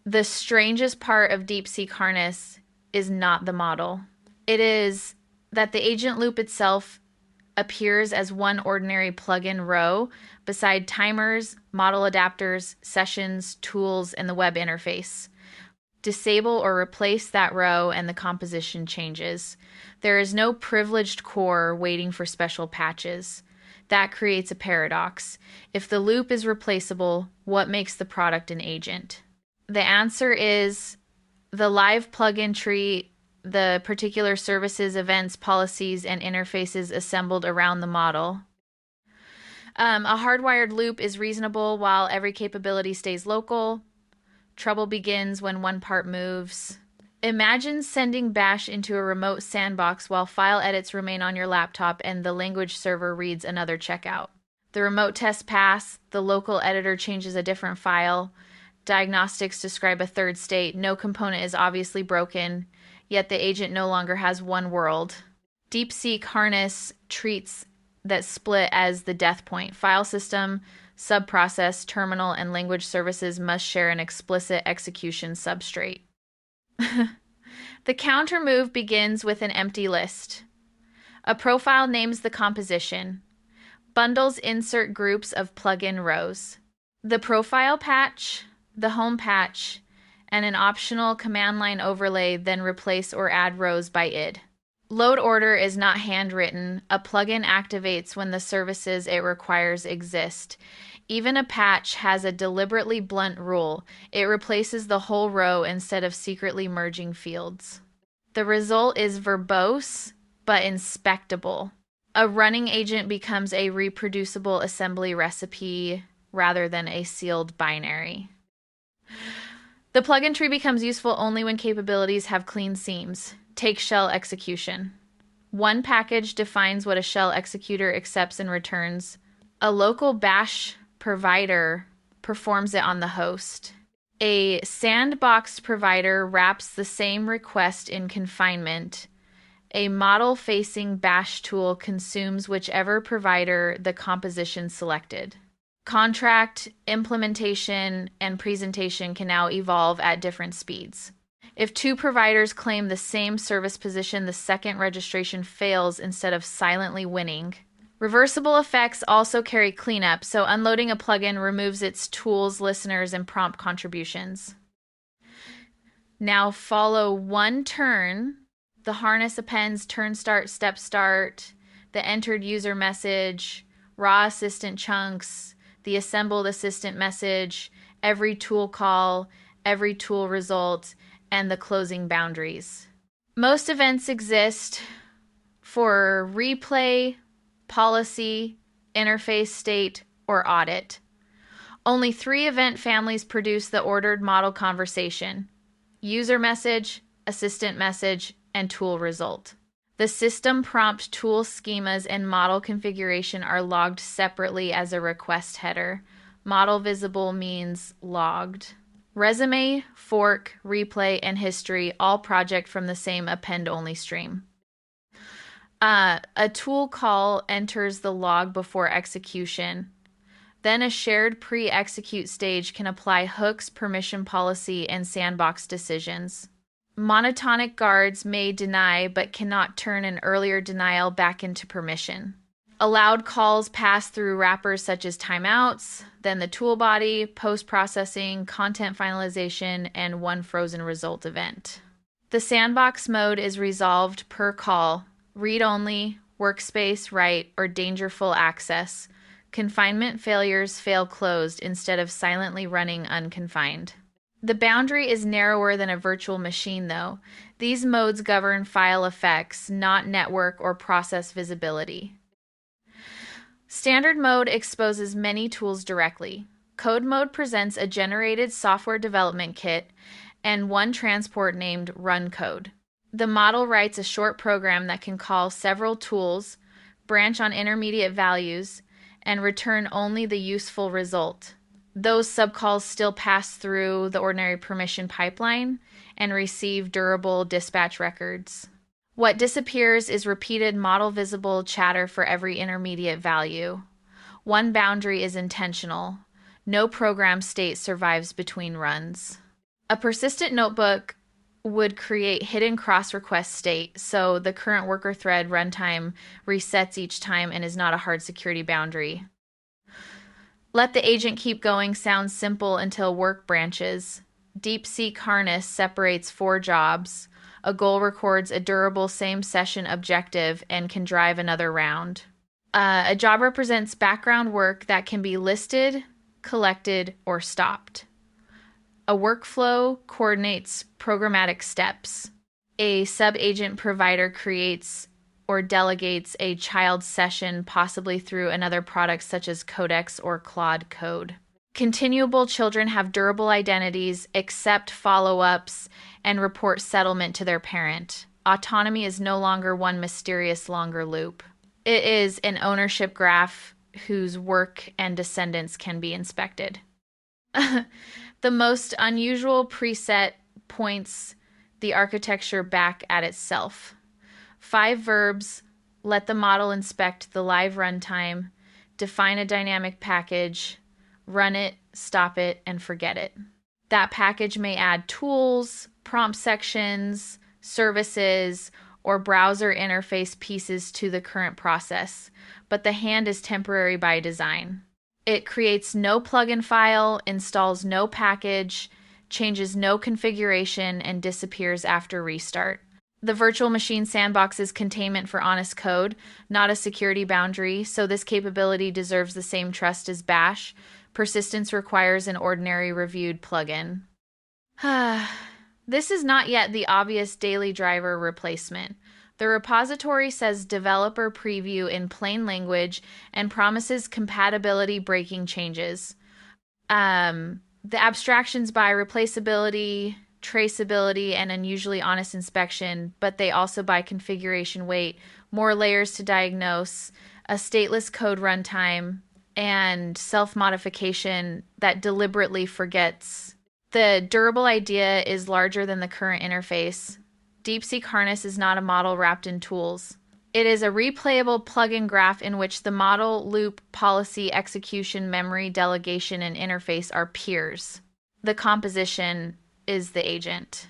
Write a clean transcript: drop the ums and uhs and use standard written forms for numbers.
The strangest part of DeepSeek Harness is not the model. It is that the agent loop itself appears as one ordinary plugin row beside timers, model adapters, sessions, tools, and the web interface. Disable or replace that row and the composition changes. There is no privileged core waiting for special patches. That creates a paradox. If the loop is replaceable, what makes the product an agent? The answer is the live plugin tree, the particular services, events, policies, and interfaces assembled around the model. A hardwired loop is reasonable while every capability stays local. Trouble begins when one part moves. Imagine sending bash into a remote sandbox while file edits remain on your laptop and the language server reads another checkout. The remote tests pass, the local editor changes a different file, diagnostics describe a third state, no component is obviously broken, yet the agent no longer has one world. DeepSeek Harness treats that split as the death point. File system, subprocess, terminal, and language services must share an explicit execution substrate. The counter move begins with an empty list. A profile names the composition. Bundles insert groups of plugin rows. The profile patch, the home patch, and an optional command line overlay then replace or add rows by id. Load order is not handwritten. A plugin activates when the services it requires exist. Even a patch has a deliberately blunt rule. It replaces the whole row instead of secretly merging fields. The result is verbose but inspectable. A running agent becomes a reproducible assembly recipe rather than a sealed binary. The plugin tree becomes useful only when capabilities have clean seams. Take shell execution. One package defines what a shell executor accepts and returns. A local bash provider performs it on the host. A sandboxed provider wraps the same request in confinement. A model-facing bash tool consumes whichever provider the composition selected. Contract, implementation, and presentation can now evolve at different speeds. If two providers claim the same service position, the second registration fails instead of silently winning. Reversible effects also carry cleanup, so unloading a plugin removes its tools, listeners, and prompt contributions. Now follow one turn. The harness appends turn start, step start, the entered user message, raw assistant chunks, the assembled assistant message, every tool call, every tool result, and the closing boundaries. Most events exist for replay, policy, interface state, or audit. Only 3 event families produce the ordered model conversation: user message, assistant message, and tool result. The system prompt, tool schemas, and model configuration are logged separately as a request header. Model visible means logged. Resume, fork, replay, and history all project from the same append-only stream. A tool call enters the log before execution. Then a shared pre-execute stage can apply hooks, permission policy, and sandbox decisions. Monotonic guards may deny but cannot turn an earlier denial back into permission. Allowed calls pass through wrappers such as timeouts, then the tool body, post-processing, content finalization, and one frozen result event. The sandbox mode is resolved per call: read-only, workspace, write, or dangerful access. Confinement failures fail closed instead of silently running unconfined. The boundary is narrower than a virtual machine, though. These modes govern file effects, not network or process visibility. Standard mode exposes many tools directly. Code mode presents a generated software development kit and one transport named run code. The model writes a short program that can call several tools, branch on intermediate values, and return only the useful result. Those subcalls still pass through the ordinary permission pipeline and receive durable dispatch records. What disappears is repeated model visible chatter for every intermediate value. One boundary is intentional. No program state survives between runs. A persistent notebook would create hidden cross request state, so the current worker thread runtime resets each time and is not a hard security boundary. Let the agent keep going sounds simple until work branches. DeepSeek Harness separates 4 jobs. A goal records a durable same session objective and can drive another round. A job represents background work that can be listed, collected, or stopped. A workflow coordinates programmatic steps. A sub-agent provider creates or delegates a child session, possibly through another product such as Cordis or Claude Code. Continuable children have durable identities, accept follow-ups, and report settlement to their parent. Autonomy is no longer one mysterious longer loop. It is an ownership graph whose work and descendants can be inspected. The most unusual preset points the architecture back at itself. 5 verbs: let the model inspect the live runtime, define a dynamic package, run it, stop it, and forget it. That package may add tools, prompt sections, services, or browser interface pieces to the current process, but the hand is temporary by design. It creates no plugin file, installs no package, changes no configuration, and disappears after restart. The virtual machine sandbox is containment for honest code, not a security boundary, so this capability deserves the same trust as Bash. Persistence requires an ordinary reviewed plugin. This is not yet the obvious daily driver replacement. The repository says developer preview in plain language and promises compatibility breaking changes. The abstractions by replaceability, traceability, and unusually honest inspection, but they also buy configuration weight, more layers to diagnose, a stateless code runtime, and self-modification that deliberately forgets. The durable idea is larger than the current interface. DeepSeek Harness is not a model wrapped in tools. It is a replayable plugin graph in which the model, loop, policy, execution, memory, delegation, and interface are peers. The composition is the agent.